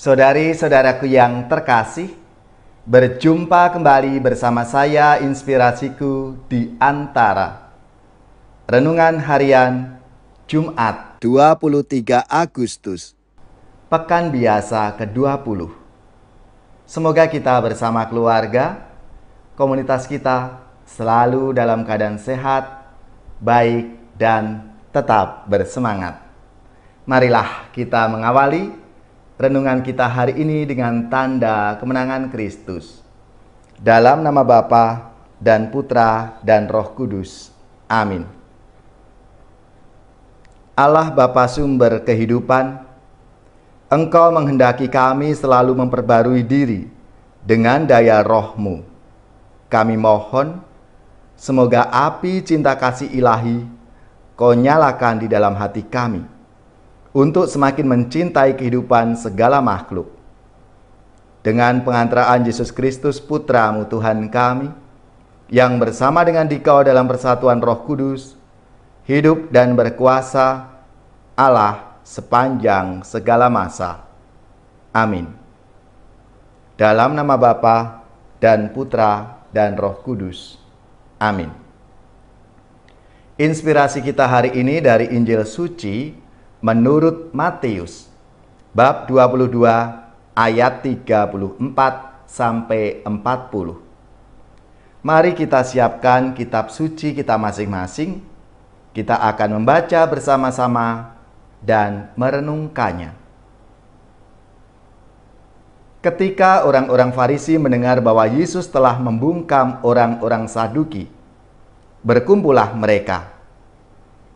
Saudari-saudaraku yang terkasih, berjumpa kembali bersama saya Inspirasiku di Antara. Renungan Harian Jumat 23 Agustus, Pekan Biasa ke-20. Semoga kita bersama keluarga, komunitas kita selalu dalam keadaan sehat, baik, dan tetap bersemangat. Marilah kita mengawali renungan kita hari ini dengan tanda kemenangan Kristus. Dalam nama Bapa dan Putra dan Roh Kudus. Amin. Allah Bapa sumber kehidupan, Engkau menghendaki kami selalu memperbarui diri dengan daya Roh-Mu. Kami mohon, semoga api cinta kasih ilahi Kau nyalakan di dalam hati kami, untuk semakin mencintai kehidupan segala makhluk. Dengan pengantaraan Yesus Kristus Putra-Mu Tuhan kami, yang bersama dengan Dikau dalam persatuan Roh Kudus, hidup dan berkuasa Allah sepanjang segala masa. Amin. Dalam nama Bapa dan Putra dan Roh Kudus. Amin. Inspirasi kita hari ini dari Injil Suci menurut Matius, bab 22 ayat 34 sampai 40. Mari kita siapkan kitab suci kita masing-masing. Kita akan membaca bersama-sama dan merenungkannya. Ketika orang-orang Farisi mendengar bahwa Yesus telah membungkam orang-orang Saduki, berkumpullah mereka.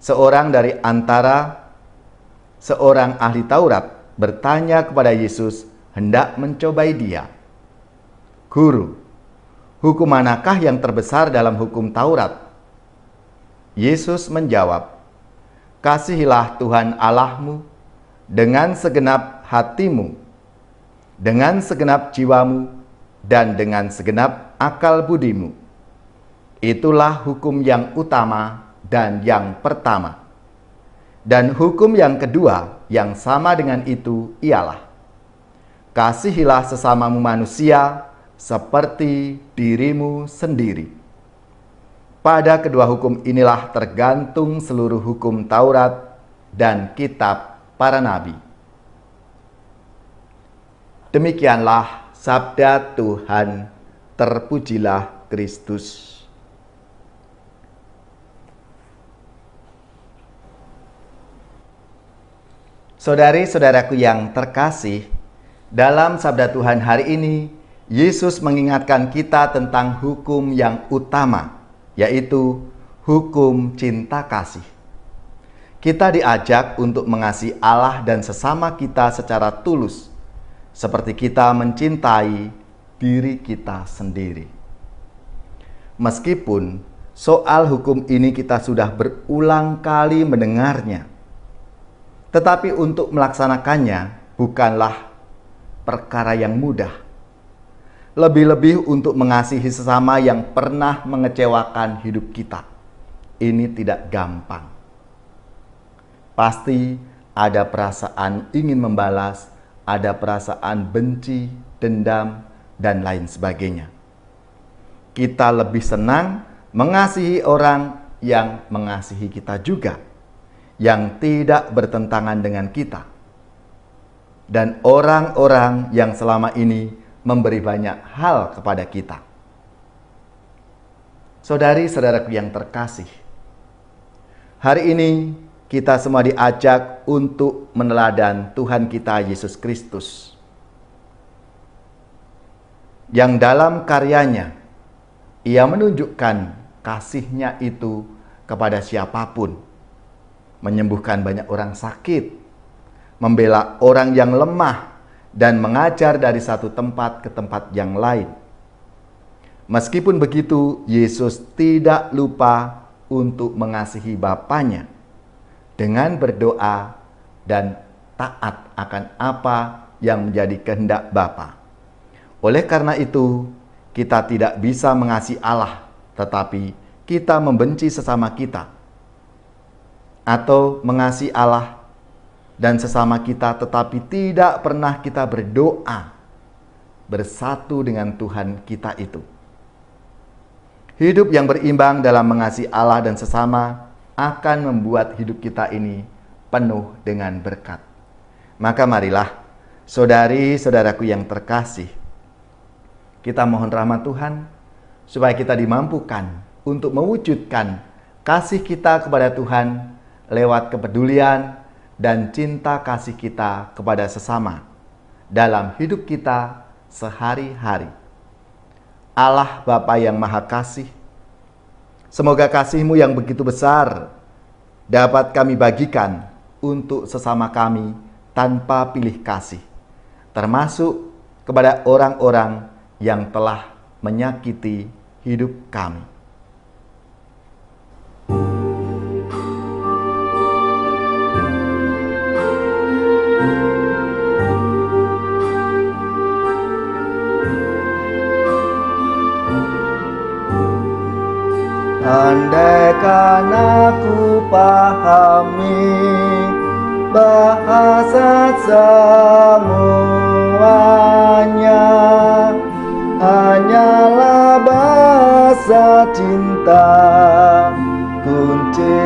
Seorang ahli Taurat bertanya kepada Yesus hendak mencobai Dia. Guru, hukum manakah yang terbesar dalam hukum Taurat? Yesus menjawab, kasihilah Tuhan Allahmu dengan segenap hatimu, dengan segenap jiwamu, dan dengan segenap akal budimu. Itulah hukum yang utama dan yang pertama. Dan hukum yang kedua yang sama dengan itu ialah, kasihilah sesamamu manusia seperti dirimu sendiri. Pada kedua hukum inilah tergantung seluruh hukum Taurat dan kitab para nabi. Demikianlah sabda Tuhan, terpujilah Kristus. Saudari-saudaraku yang terkasih, dalam sabda Tuhan hari ini, Yesus mengingatkan kita tentang hukum yang utama, yaitu hukum cinta kasih. Kita diajak untuk mengasihi Allah dan sesama kita secara tulus, seperti kita mencintai diri kita sendiri. Meskipun soal hukum ini kita sudah berulang kali mendengarnya, tetapi untuk melaksanakannya bukanlah perkara yang mudah. Lebih-lebih untuk mengasihi sesama yang pernah mengecewakan hidup kita. Ini tidak gampang. Pasti ada perasaan ingin membalas, ada perasaan benci, dendam, dan lain sebagainya. Kita lebih senang mengasihi orang yang mengasihi kita juga, yang tidak bertentangan dengan kita, dan orang-orang yang selama ini memberi banyak hal kepada kita. Saudari-saudaraku yang terkasih, hari ini kita semua diajak untuk meneladan Tuhan kita Yesus Kristus, yang dalam karyanya Ia menunjukkan kasih-Nya itu kepada siapapun, menyembuhkan banyak orang sakit, membela orang yang lemah, dan mengajar dari satu tempat ke tempat yang lain. Meskipun begitu, Yesus tidak lupa untuk mengasihi Bapanya dengan berdoa dan taat akan apa yang menjadi kehendak Bapa. Oleh karena itu, kita tidak bisa mengasihi Allah, tetapi kita membenci sesama kita. Atau mengasihi Allah dan sesama kita, tetapi tidak pernah kita berdoa bersatu dengan Tuhan kita itu. Hidup yang berimbang dalam mengasihi Allah dan sesama akan membuat hidup kita ini penuh dengan berkat. Maka marilah, saudari-saudaraku yang terkasih, kita mohon rahmat Tuhan supaya kita dimampukan untuk mewujudkan kasih kita kepada Tuhan lewat kepedulian dan cinta kasih kita kepada sesama dalam hidup kita sehari-hari. Allah Bapa yang Maha Kasih, semoga kasih-Mu yang begitu besar dapat kami bagikan untuk sesama kami tanpa pilih kasih, termasuk kepada orang-orang yang telah menyakiti hidup kami. Andaikan aku pahami bahasa semuanya, hanyalah bahasa cinta, kunci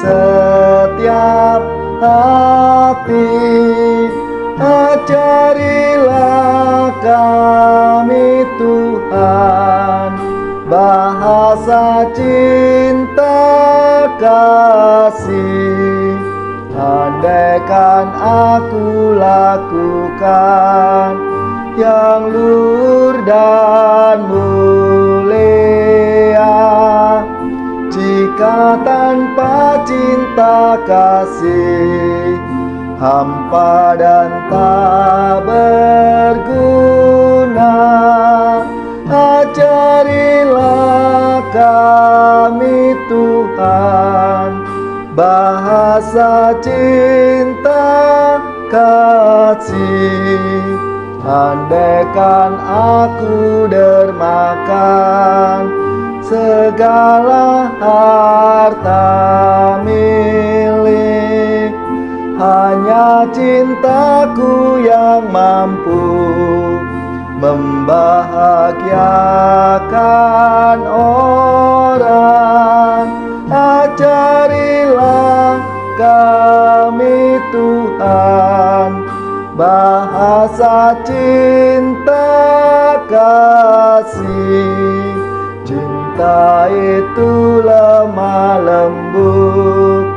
setiap hati. Ajarilah kami Tuhan bahasa cinta kasih. Andaikan aku lakukan yang luhur dan mulia, jika tanpa cinta kasih hampa dan tak berguna. Ajarilah kami Tuhan bahasa cinta kasih. Andaikan aku dermakan segala harta milik, hanya cintaku yang mampu membahagiakan orang. Ajarilah kami Tuhan bahasa cinta kasih. Cinta itu lemah lembut,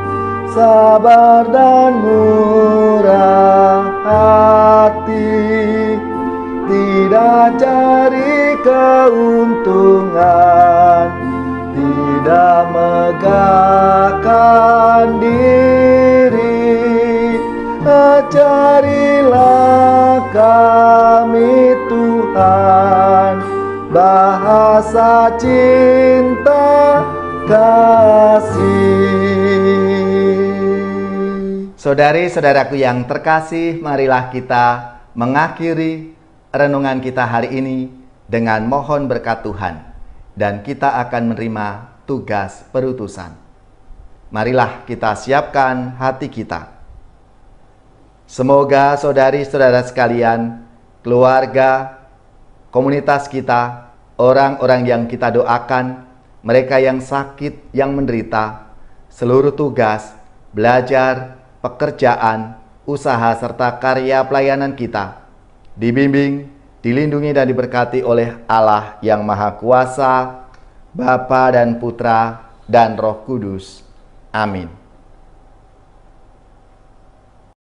sabar dan murah hati, tidak cari keuntungan, tidak megahkan diri. Ajarilah kami Tuhan bahasa cinta kasih. Saudari-saudaraku yang terkasih, marilah kita mengakhiri renungan kita hari ini dengan mohon berkat Tuhan, dan kita akan menerima tugas perutusan. Marilah kita siapkan hati kita. Semoga saudari-saudara sekalian, keluarga, komunitas kita, orang-orang yang kita doakan, mereka yang sakit, yang menderita, seluruh tugas, belajar, pekerjaan, usaha, serta karya pelayanan kita dibimbing, dilindungi dan diberkati oleh Allah yang Maha Kuasa, Bapa dan Putra dan Roh Kudus. Amin.